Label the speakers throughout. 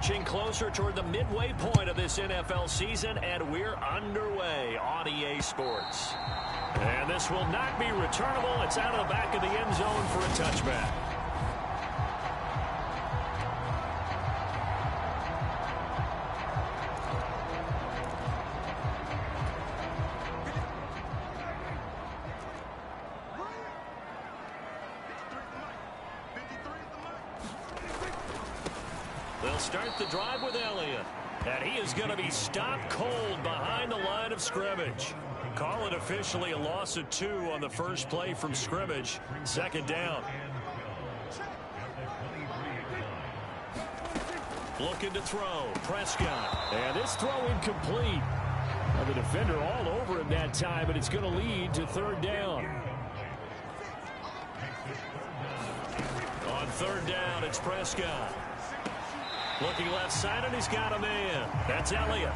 Speaker 1: inching closer toward the midway point of this NFL season, and we're underway on EA Sports. And this will not be returnable. It's out of the back of the end zone for a touchback. They'll start the drive with Elliott. And he is going to be stopped cold behind the line of scrimmage. Call it officially a loss of 2 on the first play from scrimmage. Second down. Looking to throw. Prescott. And this throw incomplete. Well, the defender all over him that time, but it's going to lead to third down. On third down, it's Prescott. Looking left side, and he's got a man. That's Elliott.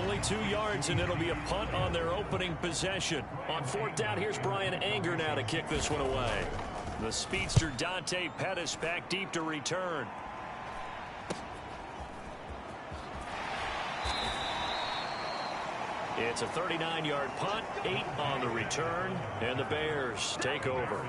Speaker 1: Only 2 yards, and it'll be a punt on their opening possession. On fourth down, here's Brian Anger now to kick this one away. The speedster Dante Pettis back deep to return. It's a 39-yard punt, 8 on the return, and the Bears take over.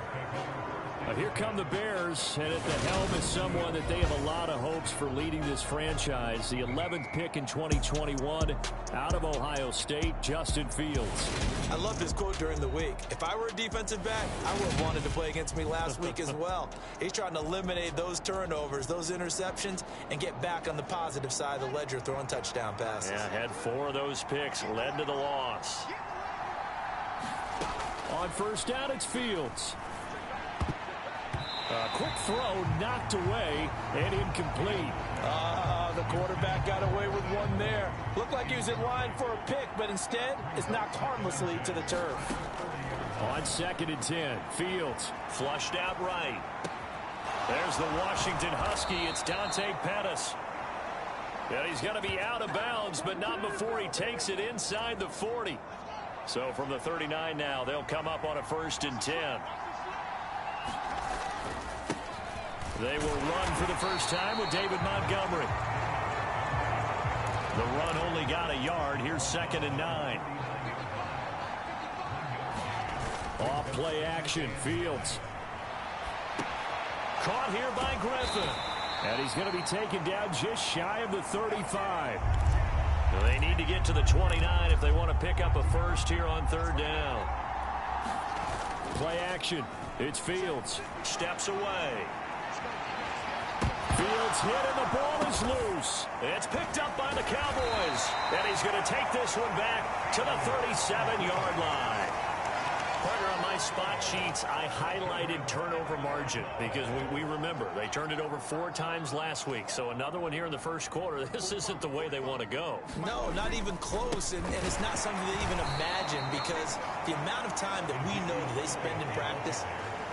Speaker 1: Here come the Bears, and at the helm is someone that they have a lot of hopes for leading this franchise. The 11th pick in 2021 out of Ohio State, Justin Fields.
Speaker 2: I loved his quote during the week. If I were a defensive back, I would have wanted to play against me last week as well. He's trying to eliminate those turnovers, those interceptions, and get back on the positive side of the ledger throwing touchdown passes.
Speaker 1: Yeah, had 4 of those picks, led to the loss. On first down, it's Fields. A quick throw knocked away and incomplete.
Speaker 2: The quarterback got away with one there. Looked like he was in line for a pick, but instead it's knocked harmlessly to the turf.
Speaker 1: On second and 10, Fields flushed out right. There's the Washington Husky. It's Dante Pettis. And he's going to be out of bounds, but not before he takes it inside the 40. So from the 39 now, they'll come up on a first and 10. They will run for the first time with David Montgomery. The run only got a yard. Here's second and 9. Off play action. Fields. Caught here by Griffin. And he's going to be taken down just shy of the 35. They need to get to the 29 if they want to pick up a first here on third down. Play action. It's Fields. Steps away. Fields hit and the ball is loose. It's picked up by the Cowboys. And he's going to take this one back to the 37-yard line. Partner, on my spot sheets, I highlighted turnover margin because we remember they turned it over 4 times last week. So another one here in the first quarter. This isn't the way they want to go.
Speaker 2: No, not even close. And it's not something they even imagine because the amount of time that we know that they spend in practice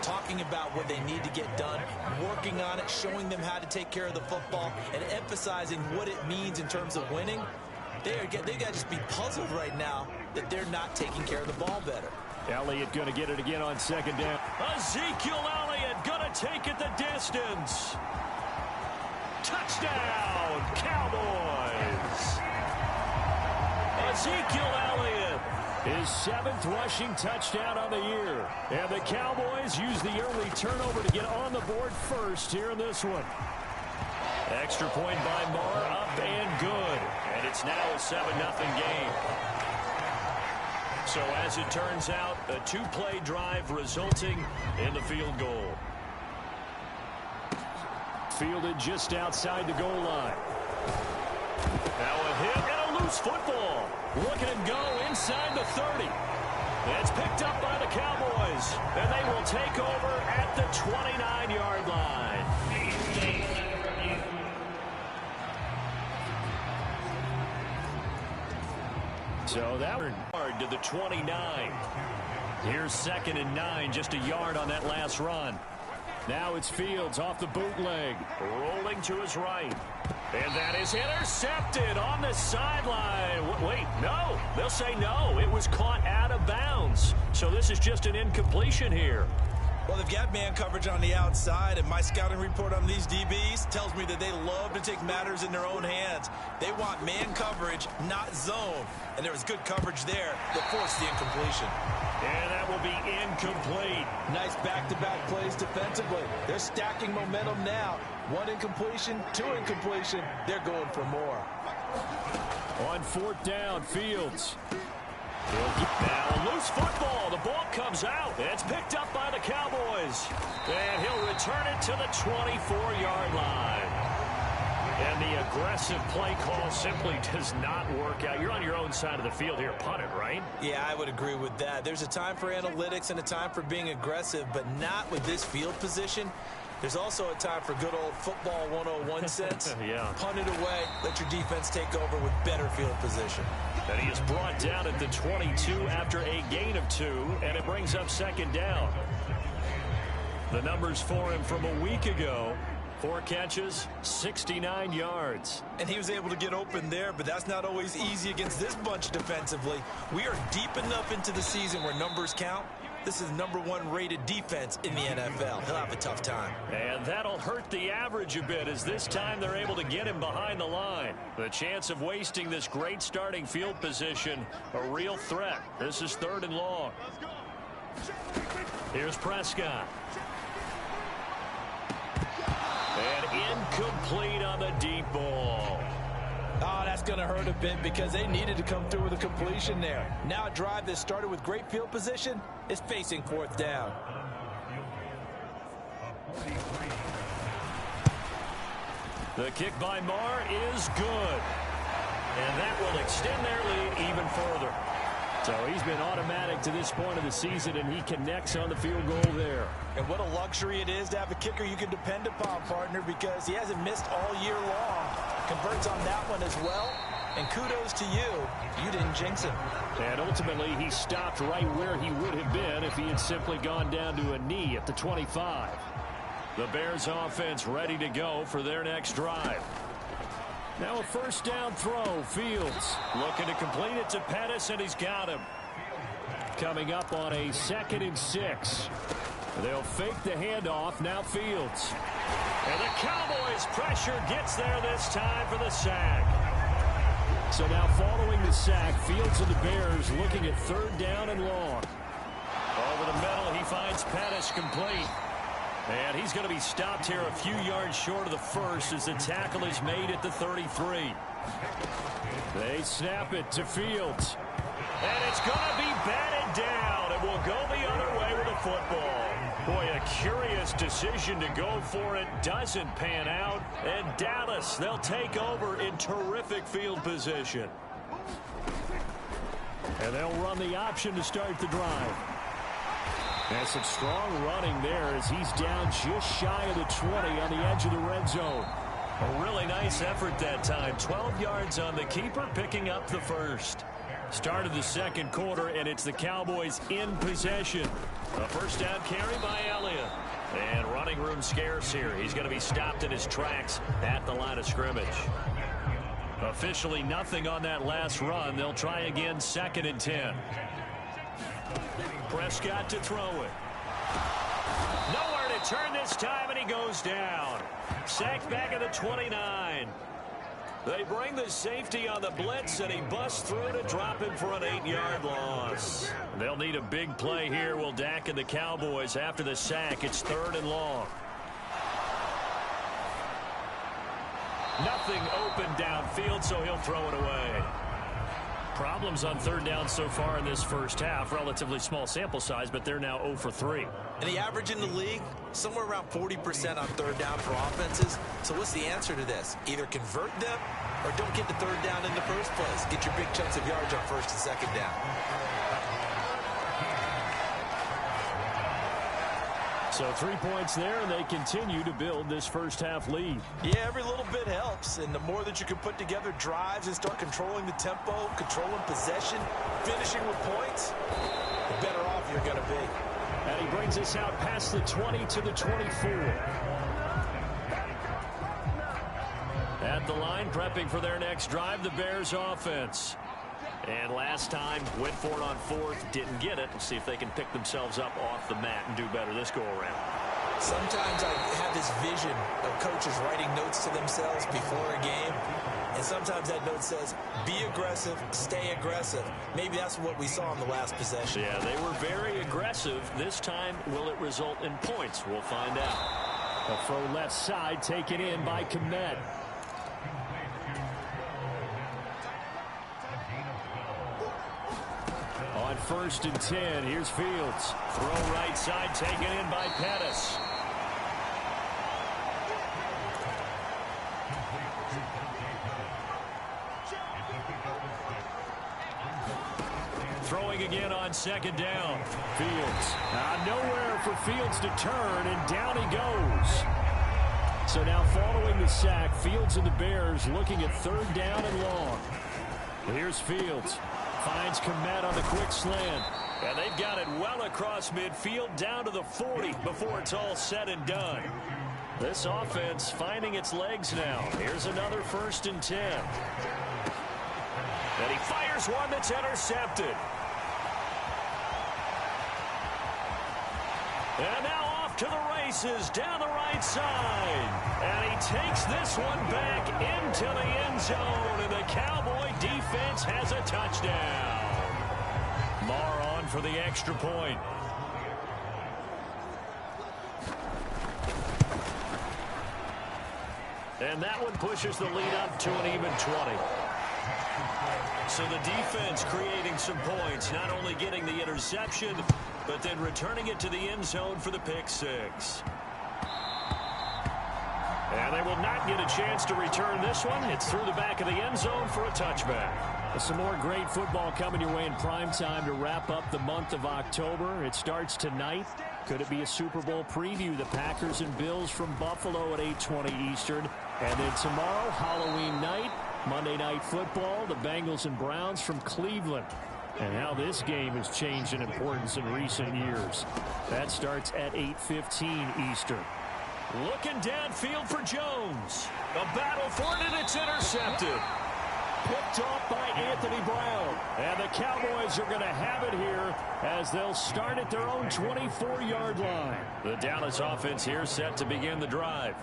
Speaker 2: talking about what they need to get done, working on it, showing them how to take care of the football, and emphasizing what it means in terms of winning. They got to just be puzzled right now that they're not taking care of the ball better.
Speaker 1: Elliott going to get it again on second down. Ezekiel Elliott going to take it the distance. Touchdown, Cowboys. Ezekiel Elliott, his 7th rushing touchdown on the year. And the Cowboys use the early turnover to get on the board first here in this one. Extra point by Marr, up and good. And it's now a 7-0 game. So as it turns out, a 2-play drive resulting in the field goal. Fielded just outside the goal line. Now a hit and a loose football. Look at him go inside the 30. It's picked up by the Cowboys, and they will take over at the 29-yard line. So that yard to the 29. Here's second and 9, just a yard on that last run. Now it's Fields off the bootleg, rolling to his right. And that is intercepted on the sideline. Wait, no. They'll say no. It was caught out of bounds. So this is just an incompletion here.
Speaker 2: Well, they've got man coverage on the outside, and my scouting report on these DBs tells me that they love to take matters in their own hands. They want man coverage, not zone. And there was good coverage there that forced the incompletion.
Speaker 1: And that will be incomplete.
Speaker 2: Nice back-to-back plays defensively. They're stacking momentum now. One incompletion, two incompletion. They're going for more.
Speaker 1: On fourth down, Fields. Now a loose football. The ball comes out. It's picked up by the Cowboys. And he'll return it to the 24-yard line. And the aggressive play call simply does not work out. You're on your own side of the field here. Punt it, right?
Speaker 2: Yeah, I would agree with that. There's a time for analytics and a time for being aggressive, but not with this field position. There's also a time for good old football 101 sense.
Speaker 1: Yeah.
Speaker 2: Punt it away. Let your defense take over with better field position.
Speaker 1: And he is brought down at the 22 after a gain of 2, and it brings up second down. The numbers for him from a week ago: 4 catches, 69 yards.
Speaker 2: And he was able to get open there, but that's not always easy against this bunch defensively. We are deep enough into the season where numbers count. This is #1 rated defense in the NFL. He'll have a tough time.
Speaker 1: And that'll hurt the average a bit, as this time they're able to get him behind the line. The chance of wasting this great starting field position, a real threat. This is 3rd and long. Here's Prescott. And incomplete on the deep ball.
Speaker 2: Oh, that's going to hurt a bit because they needed to come through with a completion there. Now a drive that started with great field position is facing 4th down.
Speaker 1: The kick by Marr is good. And that will extend their lead even further. So he's been automatic to this point of the season, and he connects on the field goal there.
Speaker 2: And what a luxury it is to have a kicker you can depend upon, partner, because he hasn't missed all year long. Converts on that one as well. And kudos to you. You didn't jinx him.
Speaker 1: And ultimately, he stopped right where he would have been if he had simply gone down to a knee at the 25. The Bears offense ready to go for their next drive. Now a first down throw. Fields looking to complete it to Pettis, and he's got him. Coming up on a 2nd and 6. They'll fake the handoff. Now Fields. And the Cowboys pressure gets there this time for the sack. So now following the sack, Fields and the Bears looking at 3rd down and long. Over the middle, he finds Pettis complete. And he's going to be stopped here a few yards short of the first as the tackle is made at the 33. They snap it to Fields. And it's going to be batted down. It will go the other way with the football. Boy, a curious decision to go for it. Doesn't pan out. And Dallas, they'll take over in terrific field position. And they'll run the option to start the drive. And some strong running there as he's down just shy of the 20 on the edge of the red zone. A really nice effort that time. 12 yards on the keeper, picking up the first. Start of the second quarter, and it's the Cowboys in possession. A first down carry by Elliott. And running room scarce here. He's going to be stopped in his tracks at the line of scrimmage. Officially nothing on that last run. They'll try again 2nd and 10. Prescott to throw it. Nowhere to turn this time, and he goes down. Sacked back at the 29. They bring the safety on the blitz, and he busts through to drop him for an 8-yard loss. They'll need a big play here, will Dak and the Cowboys after the sack. It's 3rd and long. Nothing open downfield, so he'll throw it away. Problems on 3rd down so far in this first half. Relatively small sample size, but they're now 0 for 3.
Speaker 2: And the average in the league, somewhere around 40% on 3rd down for offenses. So what's the answer to this? Either convert them or don't get to 3rd down in the first place. Get your big chunks of yards on 1st and 2nd down.
Speaker 1: So 3 points there, and they continue to build this first half lead.
Speaker 2: Yeah, every little bit helps, and the more that you can put together drives and start controlling the tempo, controlling possession, finishing with points, the better off you're going to be.
Speaker 1: And he brings us out past the 20 to the 24. At the line, prepping for their next drive, the Bears offense. And last time, went for it on fourth, didn't get it. We'll see if they can pick themselves up off the mat and do better this go-around.
Speaker 2: Sometimes I have this vision of coaches writing notes to themselves before a game. And sometimes that note says, be aggressive, stay aggressive. Maybe that's what we saw in the last possession.
Speaker 1: Yeah, they were very aggressive. This time, will it result in points? We'll find out. A throw left side taken in by Komet. On 1st and 10, here's Fields. Throw right side taken in by Pettis. Throwing again on 2nd down. Fields. Nowhere for Fields to turn, and down he goes. So now following the sack, Fields and the Bears looking at 3rd down and long. Here's Fields. Finds Komet on the quick slant. And they've got it well across midfield down to the 40 before it's all said and done. This offense finding its legs now. Here's another 1st and 10. And he fires one that's intercepted. And now off to the races down the right side. And he takes this one back into the end zone. And the Cowboy defense has a touchdown. Marr on for the extra point. And that one pushes the lead up to an even 20. So the defense creating some points, not only getting the interception, but then returning it to the end zone for the pick six. And they will not get a chance to return this one. It's through the back of the end zone for a touchback. Some more great football coming your way in prime time to wrap up the month of October. It starts tonight. Could it be a Super Bowl preview? The Packers and Bills from Buffalo at 8:20 Eastern. And then tomorrow, Halloween night, Monday Night Football, the Bengals and Browns from Cleveland. And how this game has changed in importance in recent years. That starts at 8:15 Eastern. Looking downfield for Jones. A battle for it, and it's intercepted. Picked off by Anthony Brown. And the Cowboys are going to have it here as they'll start at their own 24-yard line. The Dallas offense here set to begin the drive.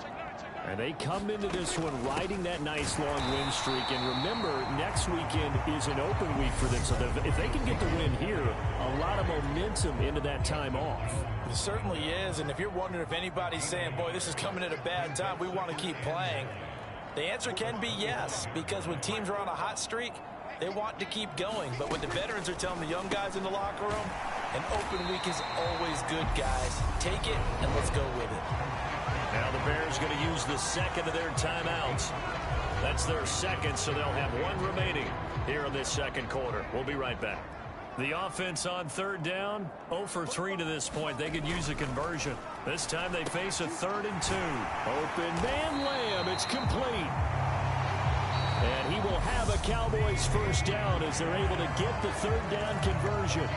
Speaker 1: And they come into this one riding that nice long win streak. And remember, next weekend is an open week for them. So if they can get the win here, a lot of momentum into that time off.
Speaker 2: It certainly is. And if you're wondering if anybody's saying, boy, this is coming at a bad time, we want to keep playing, the answer can be yes. Because when teams are on a hot streak, they want to keep going. But when the veterans are telling the young guys in the locker room, an open week is always good, guys. Take it and let's go with it.
Speaker 1: Now the Bears going to use the second of their timeouts. That's their second, so they'll have one remaining here in this second quarter. We'll be right back. The offense on 3rd down, 0 for 3 to this point. They could use a conversion. This time they face a 3rd and 2. Open man Lamb. It's complete. And he will have a Cowboys first down as they're able to get the 3rd down conversion.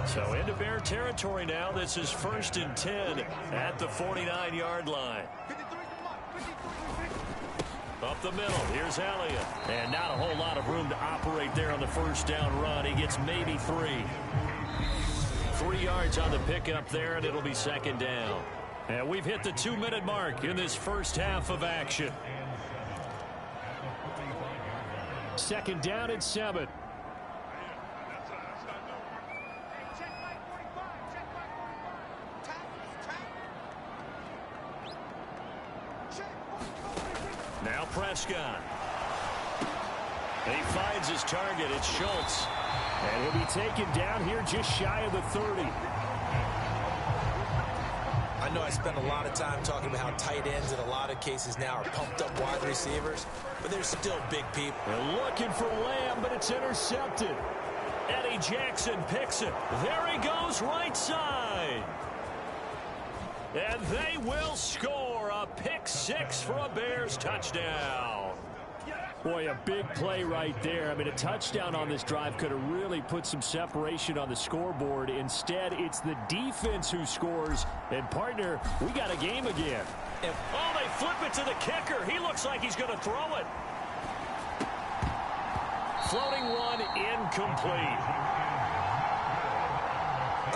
Speaker 1: So into Bear territory now. This is 1st and 10 at the 49-yard line. Up the middle, here's Elliott. And not a whole lot of room to operate there on the first down run. He gets maybe 3. 3 yards on the pickup there, and it'll be 2nd down. And we've hit the 2-minute mark in this first half of action. 2nd down and 7. Now Prescott. And he finds his target. It's Schultz. And he'll be taken down here just shy of the 30.
Speaker 2: I know I spent a lot of time talking about how tight ends in a lot of cases now are pumped up wide receivers, but they're still big people.
Speaker 1: They're looking for Lamb, but it's intercepted. Eddie Jackson picks it. There he goes, right side. And they will score a pick 6 for a Bears touchdown. Boy, a big play right there. I mean, a touchdown on this drive could have really put some separation on the scoreboard. Instead, it's the defense who scores. And, partner, we got a game again. Oh, they flip it to the kicker. He looks like he's going to throw it. Floating one, incomplete.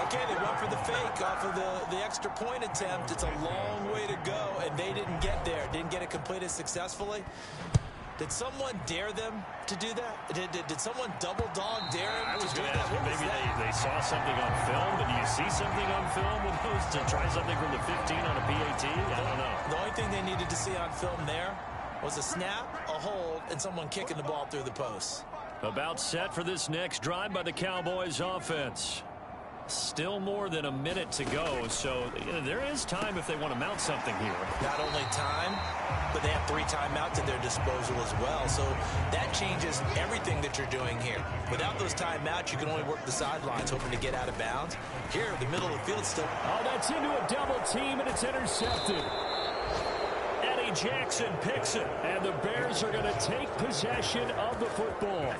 Speaker 2: Okay, they went for the fake off of the extra point attempt. It's a long way to go, and they didn't get there. Didn't get it completed successfully. Did someone dare them to do that? Did someone double dog dare them?
Speaker 1: I was going to ask you, maybe they saw something on film, but do you see something on film with those to try something from the 15 on a PAT? I don't know.
Speaker 2: The only thing they needed to see on film there was a snap, a hold, and someone kicking the ball through the post.
Speaker 1: About set for this next drive by the Cowboys offense. Still more than a minute to go, so there is time if they want to mount something here.
Speaker 2: Not only time, but they have 3 timeouts at their disposal as well, so that changes everything that you're doing here. Without those timeouts, you can only work the sidelines, hoping to get out of bounds. Here, the middle of the field still.
Speaker 1: Oh, that's into a double team, and it's intercepted. Jackson picks it, and the Bears are going to take possession of the football.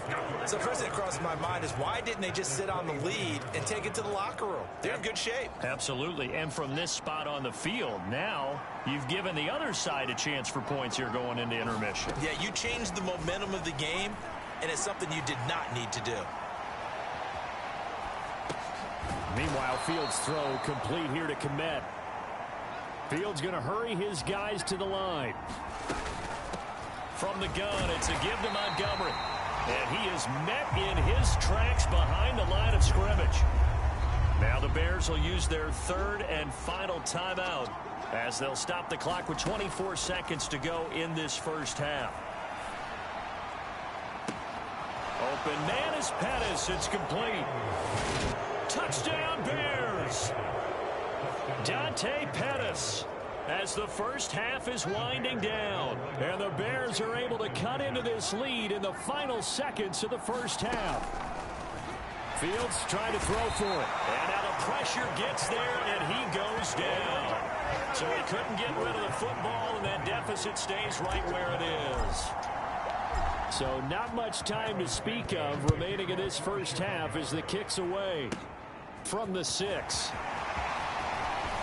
Speaker 2: So the first thing that crosses my mind is why didn't they just sit on the lead and take it to the locker room? They're in good shape.
Speaker 1: Absolutely, and from this spot on the field, now you've given the other side a chance for points here going into intermission.
Speaker 2: Yeah, you changed the momentum of the game, and it's something you did not need to do.
Speaker 1: Meanwhile, Fields' throw complete here to Kmet. Fields going to hurry his guys to the line. From the gun, it's a give to Montgomery. And he is met in his tracks behind the line of scrimmage. Now the Bears will use their 3rd and final timeout as they'll stop the clock with 24 seconds to go in this first half. Open man is Pettis. It's complete. Touchdown Bears. Dante Pettis as the first half is winding down. And the Bears are able to cut into this lead in the final seconds of the first half. Fields trying to throw for it. And now the pressure gets there, and he goes down. So he couldn't get rid of the football, and that deficit stays right where it is. So not much time to speak of remaining in this first half as the kick's away from the 6.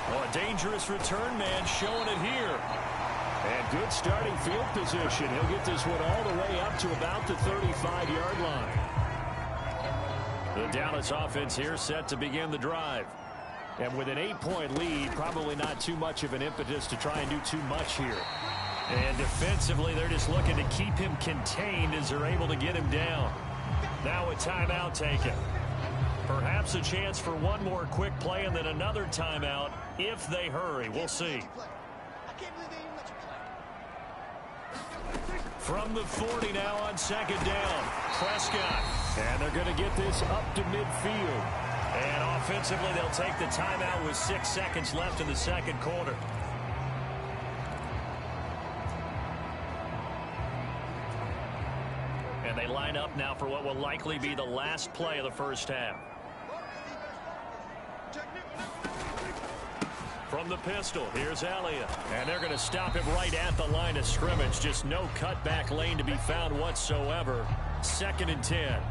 Speaker 1: Oh, a dangerous return man showing it here. And good starting field position. He'll get this one all the way up to about the 35-yard line. The Dallas offense here set to begin the drive. And with an 8-point lead, probably not too much of an impetus to try and do too much here. And defensively, they're just looking to keep him contained as they're able to get him down. Now a timeout taken. Perhaps a chance for one more quick play and then another timeout if they hurry. We'll see. From the 40 now on 2nd down. Prescott. And they're going to get this up to midfield. And offensively, they'll take the timeout with 6 seconds left in the second quarter. And they line up now for what will likely be the last play of the first half. From the pistol, here's Elliott. And they're going to stop him right at the line of scrimmage. Just no cutback lane to be found whatsoever. 2nd and 10.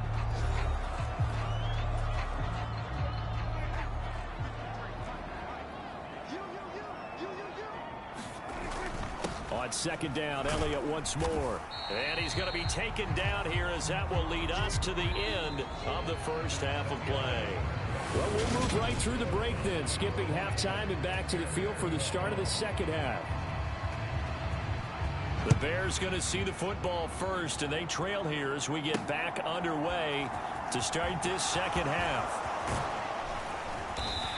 Speaker 1: On 2nd down, Elliott once more. And he's going to be taken down here as that will lead us to the end of the first half of play. Well, we'll move right through the break then, skipping halftime and back to the field for the start of the second half. The Bears going to see the football first, and they trail here as we get back underway to start this second half.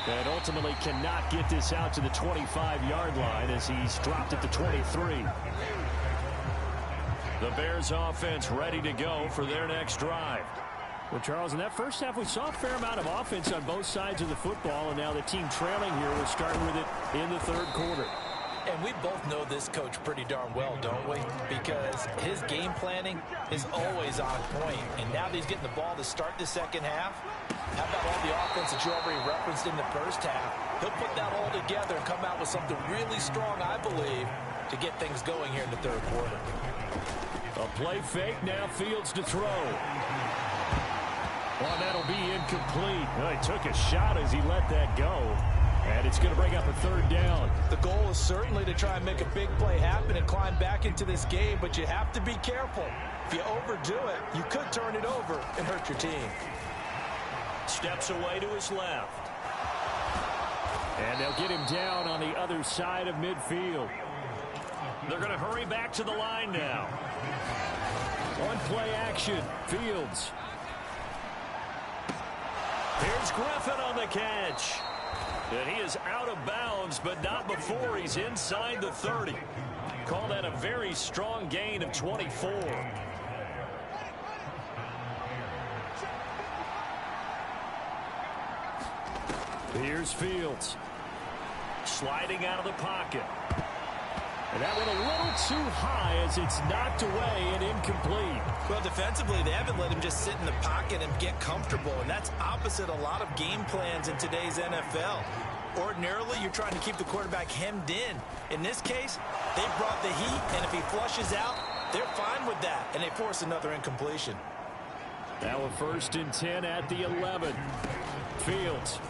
Speaker 1: And ultimately cannot get this out to the 25-yard line as he's dropped at the 23. The Bears offense ready to go for their next drive. Well, Charles, in that first half, we saw a fair amount of offense on both sides of the football, and now the team trailing here. We're starting with it in the third quarter.
Speaker 2: And we both know this coach pretty darn well, don't we? Because his game planning is always on point. And now that he's getting the ball to start the second half, how about all the offense that you already referenced in the first half? He'll put that all together and come out with something really strong, I believe, to get things going here in the third quarter.
Speaker 1: A play fake, now Fields to throw. Well, that'll be incomplete. Well, he took a shot as he let that go. And it's going to bring up a third down.
Speaker 2: The goal is certainly to try and make a big play happen and climb back into this game, but you have to be careful. If you overdo it, you could turn it over and hurt your team.
Speaker 1: Steps away to his left. And they'll get him down on the other side of midfield. They're going to hurry back to the line now. On play action, Fields. Here's Griffin on the catch. And he is out of bounds, but not before he's inside the 30. Call that a very strong gain of 24. Here's Fields. Sliding out of the pocket. And that went a little too high as it's knocked away and incomplete.
Speaker 2: Well, defensively, they haven't let him just sit in the pocket and get comfortable, and that's opposite a lot of game plans in today's NFL. Ordinarily, you're trying to keep the quarterback hemmed in. In this case, they brought the heat, and if he flushes out, they're fine with that, and they force another incompletion.
Speaker 1: Now a 1st and 10 at the 11. Fields.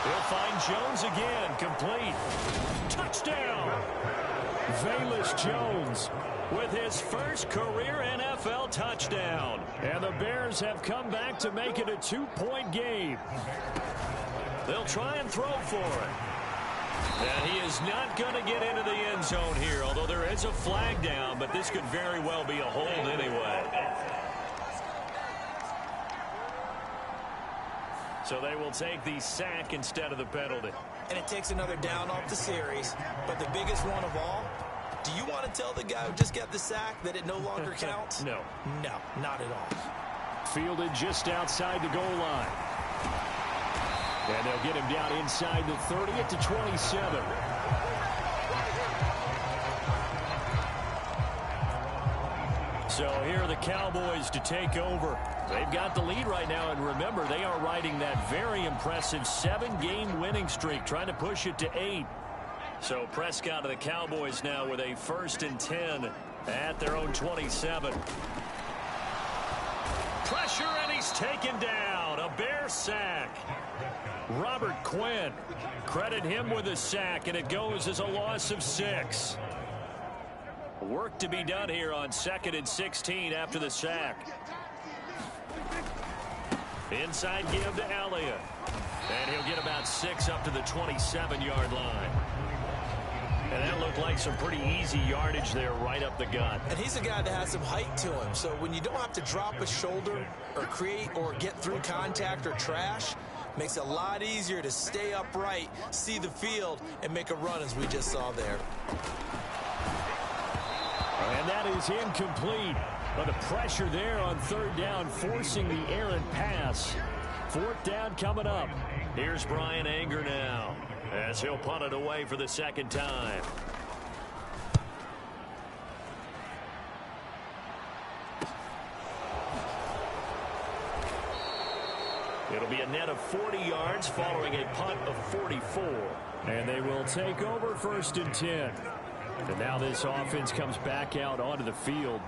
Speaker 1: He'll find Jones again, complete. Touchdown! Velus Jones with his first career NFL touchdown. And the Bears have come back to make it a 2-point game. They'll try and throw for it. And he is not going to get into the end zone here, although there is a flag down, but this could very well be a hold anyway. So they will take the sack instead of the penalty.
Speaker 2: And it takes another down off the series. But the biggest one of all, do you want to tell the guy who just got the sack that it no longer counts?
Speaker 1: No.
Speaker 2: No, not at all.
Speaker 1: Fielded just outside the goal line. And they'll get him down inside the 30 at the 27. So here are the Cowboys to take over. They've got the lead right now, and remember, they are riding that very impressive 7-game winning streak, trying to push it to 8. So Prescott of the Cowboys now with a 1st and 10 at their own 27. Pressure, and he's taken down. A Bear sack. Robert Quinn, credit him with a sack, and it goes as a loss of 6. Work to be done here on 2nd and 16 after the sack. Inside give to Elliott. And he'll get about 6 up to the 27-yard line. And that looked like some pretty easy yardage there right up the gut.
Speaker 2: And he's a guy that has some height to him. So when you don't have to drop a shoulder or create or get through contact or trash, makes it a lot easier to stay upright, see the field, and make a run as we just saw there.
Speaker 1: And that is incomplete. But the pressure there on 3rd down, forcing the errant pass. 4th down coming up. Here's Brian Anger now, as he'll punt it away for the 2nd time. It'll be a net of 40 yards following a punt of 44. And they will take over 1st and 10. And now this offense comes back out onto the field.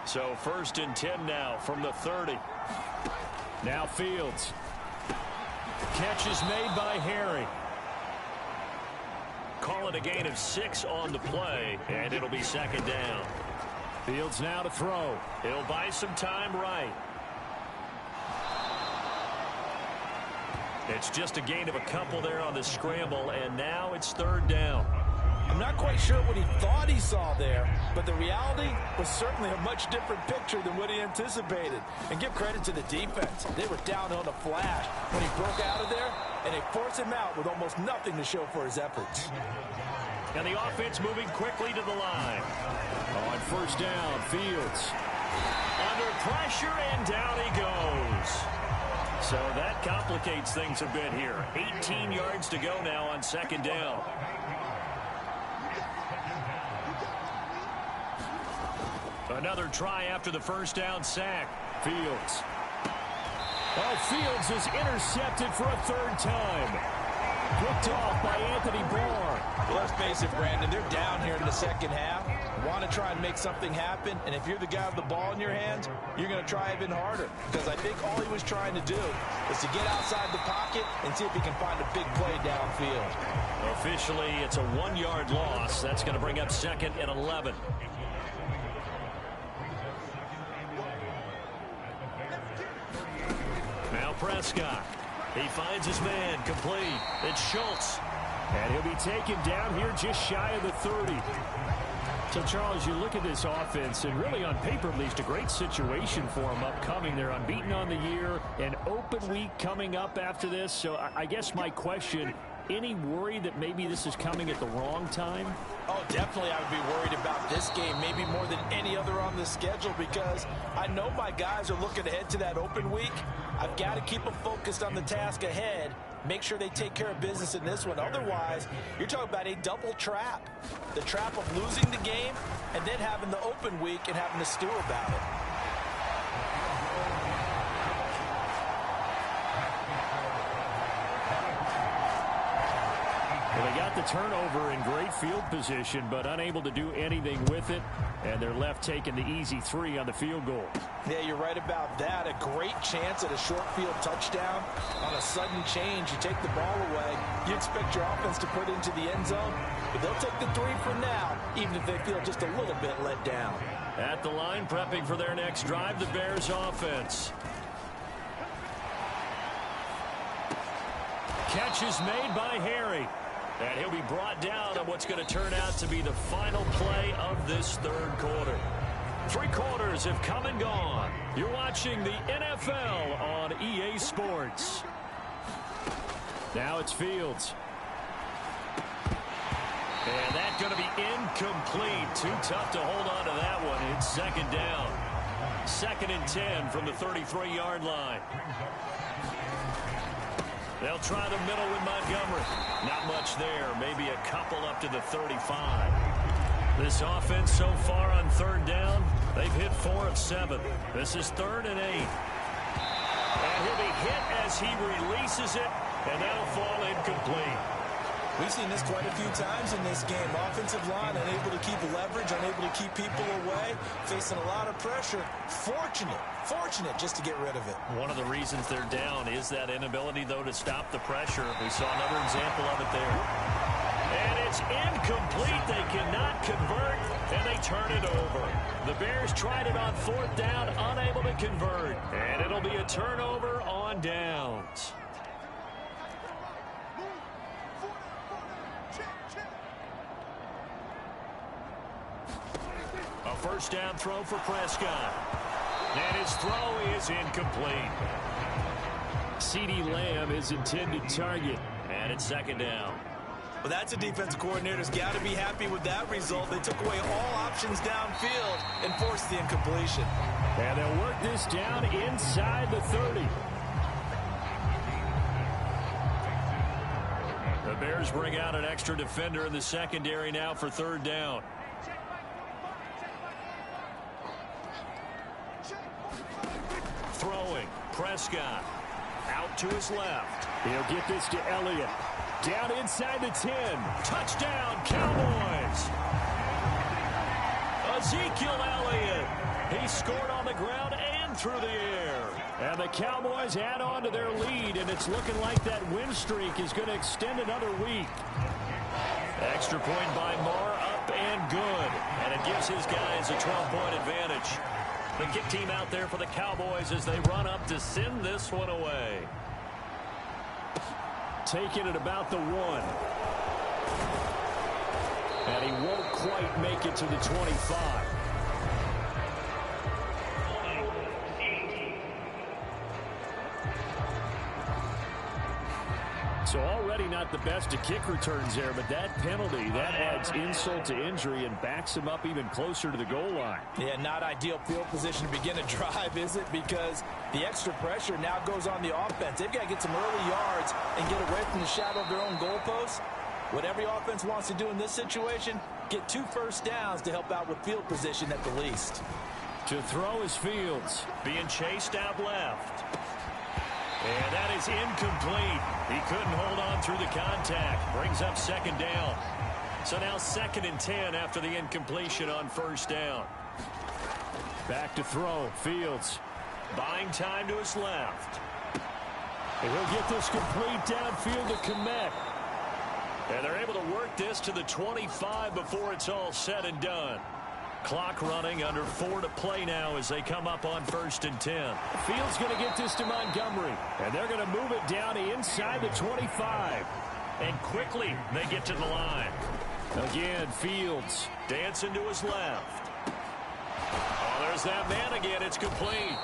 Speaker 1: So 1st and 10 now from the 30. Now Fields. Catch is made by Harry. Call it a gain of 6 on the play, and it'll be 2nd down. Fields now to throw. He'll buy some time right. It's just a gain of a couple there on the scramble, and now it's 3rd down.
Speaker 2: I'm not quite sure what he thought he saw there, but the reality was certainly a much different picture than what he anticipated. And give credit to the defense. They were down on a flash when he broke out of there, and they forced him out with almost nothing to show for his efforts.
Speaker 1: And the offense moving quickly to the line. On 1st down, Fields. Under pressure, and down he goes. So that complicates things a bit here. 18 yards to go now on 2nd down. Another try after the 1st down sack. Fields. Oh, Fields is intercepted for a 3rd time. Picked off by Anthony Barr.
Speaker 2: Well, let's face it, Brandon, they're down here in the 2nd half. want to try and make something happen, and if you're the guy with the ball in your hands, you're going to try even harder, because I think all he was trying to do is to get outside the pocket and see if he can find a big play downfield.
Speaker 1: Officially, it's a 1-yard loss. That's going to bring up 2nd and 11. Now Prescott. He finds his man, complete. It's Schultz. And he'll be taken down here just shy of the 30. So, Charles, you look at this offense, and really on paper at least, a great situation for them upcoming. They're unbeaten on the year, an open week coming up after this. So I guess my question, any worry that maybe this is coming at the wrong time?
Speaker 2: Oh, definitely I would be worried about this game, maybe more than any other on the schedule, because I know my guys are looking ahead to that open week. I've got to keep them focused on the task ahead, make sure they take care of business in this one. Otherwise, you're talking about a double trap. The trap of losing the game and then having the open week and having to stew about it.
Speaker 1: Well, they got the turnover in great field position, but unable to do anything with it. And they're left taking the easy 3 on the field goal.
Speaker 2: Yeah, you're right about that. A great chance at a short field touchdown. On a sudden change, you take the ball away. You expect your offense to put it into the end zone, but they'll take the 3 for now, even if they feel just a little bit let down.
Speaker 1: At the line, prepping for their next drive, the Bears offense. Catch is made by Harry. And he'll be brought down on what's going to turn out to be the final play of this 3rd quarter. 3 quarters have come and gone. You're watching the NFL on EA Sports. Now it's Fields. And that's going to be incomplete. Too tough to hold on to that one. It's 2nd down. 2nd and 10 from the 33-yard line. They'll try the middle with Montgomery. Not much there. Maybe a couple up to the 35. This offense so far on 3rd down, they've hit 4 of 7. This is 3rd and 8. And he'll be hit as he releases it, and that'll fall incomplete.
Speaker 2: We've seen this quite a few times in this game. Offensive line unable to keep leverage, unable to keep people away, facing a lot of pressure. Fortunate just to get rid of it.
Speaker 1: One of the reasons they're down is that inability, though, to stop the pressure. We saw another example of it there. And it's incomplete. They cannot convert, and they turn it over. The Bears tried it on 4th down, unable to convert. And it'll be a turnover on downs. A 1st down throw for Prescott. And his throw is incomplete. CeeDee Lamb is intended target. And it's 2nd down.
Speaker 2: Well, that's a defensive coordinator's got to be happy with that result. They took away all options downfield and forced the incompletion.
Speaker 1: And they'll work this down inside the 30. The Bears bring out an extra defender in the secondary now for 3rd down. Throwing, Prescott, out to his left. He'll get this to Elliott. Down inside the 10. Touchdown, Cowboys. Ezekiel Elliott. He scored on the ground and through the air. And the Cowboys add on to their lead, and it's looking like that win streak is going to extend another week. Extra point by Moore, up and good. And it gives his guys a 12-point advantage. The kick team out there for the Cowboys as they run up to send this one away. Taking it about the 1. And he won't quite make it to the 25. So already not the best of kick returns there, but that penalty, that adds insult to injury and backs him up even closer to the goal line.
Speaker 2: Yeah, not ideal field position to begin a drive, is it? Because the extra pressure now goes on the offense. They've got to get some early yards and get away from the shadow of their own goalposts. What every offense wants to do in this situation, get 2 first downs to help out with field position at the least.
Speaker 1: To throw is Fields, being chased out left. And that is incomplete. He couldn't hold on through the contact. Brings up 2nd down. So now 2nd and 10 after the incompletion on first down. Back to throw. Fields buying time to his left. And he'll get this complete downfield to Kmet. And they're able to work this to the 25 before it's all said and done. Clock running, under 4 to play now as they come up on 1st and 10. Fields going to get this to Montgomery. And they're going to move it down inside the 25. And quickly they get to the line. Again, Fields dancing to his left. Oh, there's that man again. It's complete.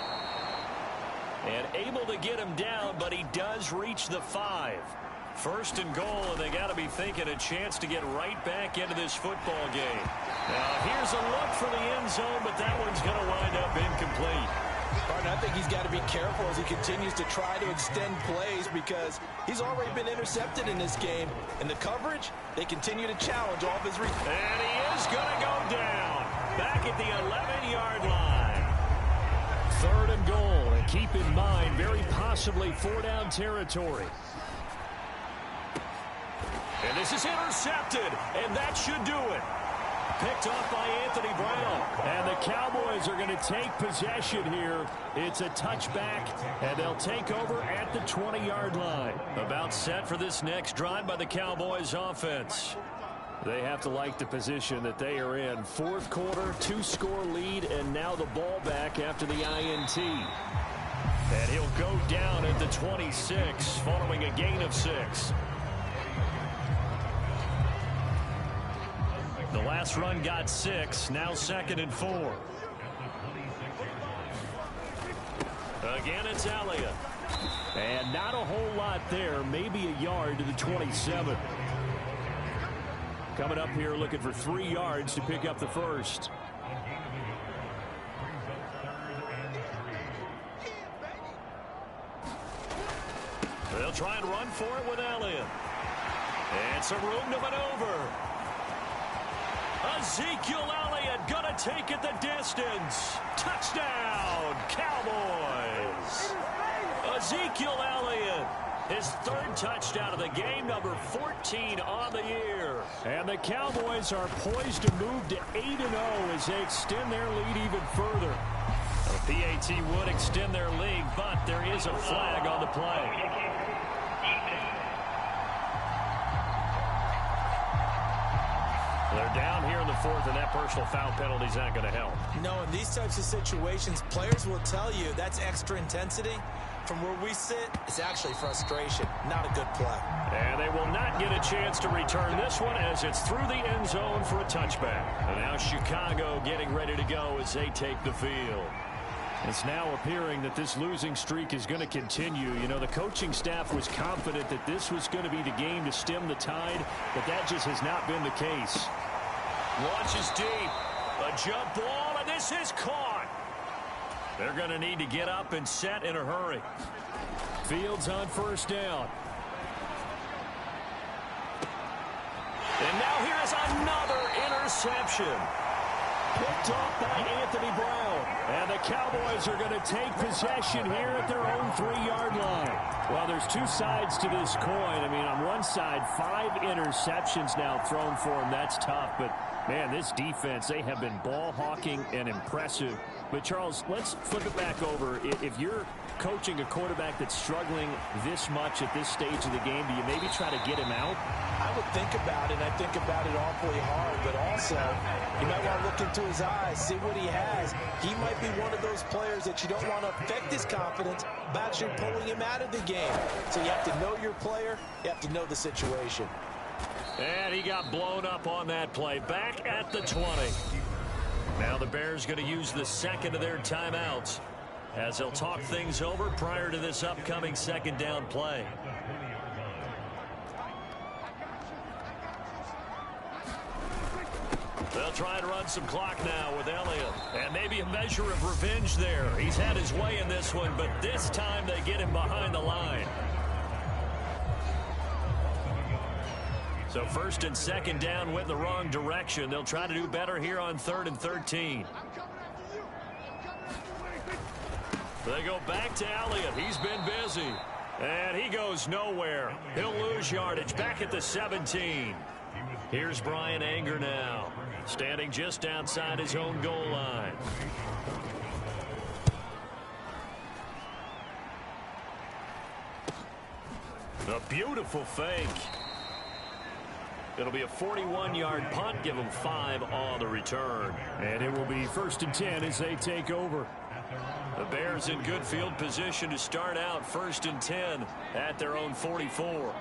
Speaker 1: And able to get him down, but he does reach the 5. 1st and goal, and they got to be thinking a chance to get right back into this football game. Now, here's a look for the end zone, but that one's going to wind up incomplete.
Speaker 2: Martin, I think he's got to be careful as he continues to try to extend plays because he's already been intercepted in this game. And the coverage, they continue to challenge off his reach.
Speaker 1: And he is going to go down back at the 11-yard line. 3rd and goal, and keep in mind, very possibly 4-down territory. And this is intercepted, and that should do it. Picked off by Anthony Brown. And the Cowboys are going to take possession here. It's a touchback, and they'll take over at the 20-yard line. About set for this next drive by the Cowboys offense. They have to like the position that they are in. 4th quarter, 2-score lead, and now the ball back after the INT. And he'll go down at the 26 following a gain of 6. The last run got 6. Now 2nd and 4. Again, it's Elliott. And not a whole lot there. Maybe a yard to the 27. Coming up here looking for 3 yards to pick up the first. They'll try and run for it with Elliott. And some room to maneuver. Ezekiel Elliott gonna take it the distance. Touchdown, Cowboys. Ezekiel Elliott, his 3rd touchdown of the game, number 14 on the year. And the Cowboys are poised to move to 8-0 as they extend their lead even further. The PAT would extend their lead, but there is a flag on the play. They're down here in the 4th, and that personal foul penalty is not going to help.
Speaker 2: No, in these types of situations, players will tell you that's extra intensity. From where we sit, it's actually frustration, not a good play.
Speaker 1: And they will not get a chance to return this one as it's through the end zone for a touchback. And now Chicago getting ready to go as they take the field. It's now appearing that this losing streak is going to continue. You know, the coaching staff was confident that this was going to be the game to stem the tide, but that just has not been the case. Launches deep. A jump ball, and this is caught. They're going to need to get up and set in a hurry. Fields on 1st down. And now here is another interception. Picked off by Anthony Brown. And the Cowboys are going to take possession here at their own 3-yard line. Well, there's 2 sides to this coin. I mean, on one side, 5 interceptions now thrown for him. That's tough. But, man, this defense, they have been ball hawking and impressive. But, Charles, let's flip it back over. If you're coaching a quarterback that's struggling this much at this stage of the game, do you maybe try to get him out?
Speaker 2: I would think about it. I think about it awfully hard. But also, you might want to look into his eyes, see what he has. He might be one of those players that you don't want to affect his confidence by actually pulling him out of the game. So you have to know your player. You have to know the situation.
Speaker 1: And he got blown up on that play. Back at the 20. Now the Bears going to use the 2nd of their timeouts as they'll talk things over prior to this upcoming 2nd down play. They'll try and run some clock now with Elliott. And maybe a measure of revenge there. He's had his way in this one, but this time they get him behind the line. So 1st and 2nd down went the wrong direction. They'll try to do better here on 3rd and 13. They go back to Elliott. He's been busy. And he goes nowhere. He'll lose yardage back at the 17. Here's Brian Anger now, standing just outside his own goal line. A beautiful fake. It'll be a 41-yard punt, give them 5 on the return.
Speaker 3: And it will be 1st and 10 as they take over.
Speaker 1: The Bears in good field position to start out 1st and 10 at their own 44.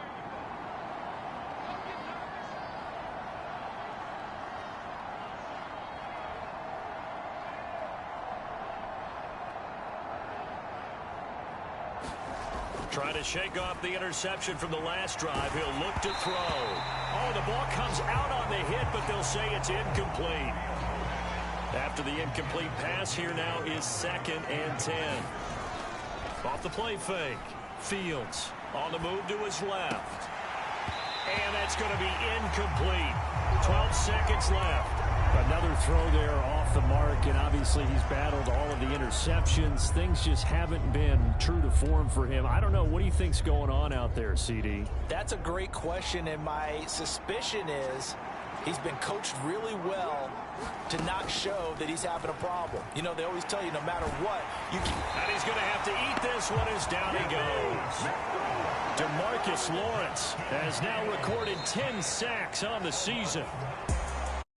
Speaker 1: Trying to shake off the interception from the last drive. He'll look to throw. Oh, the ball comes out on the hit, but they'll say it's incomplete. After the incomplete pass, here now is 2nd and 10. Off the play fake. Fields on the move to his left. And that's going to be incomplete. 12 seconds left.
Speaker 3: Another throw there off the mark, and obviously he's battled all of the interceptions. Things just haven't been true to form for him. I don't know. What do you think's going on out there, CD?
Speaker 2: That's a great question, and my suspicion is he's been coached really well to not show that he's having a problem. You know, they always tell you no matter what, you can.
Speaker 1: And he's going to have to eat this one as down he goes. DeMarcus Lawrence has now recorded 10 sacks on the season.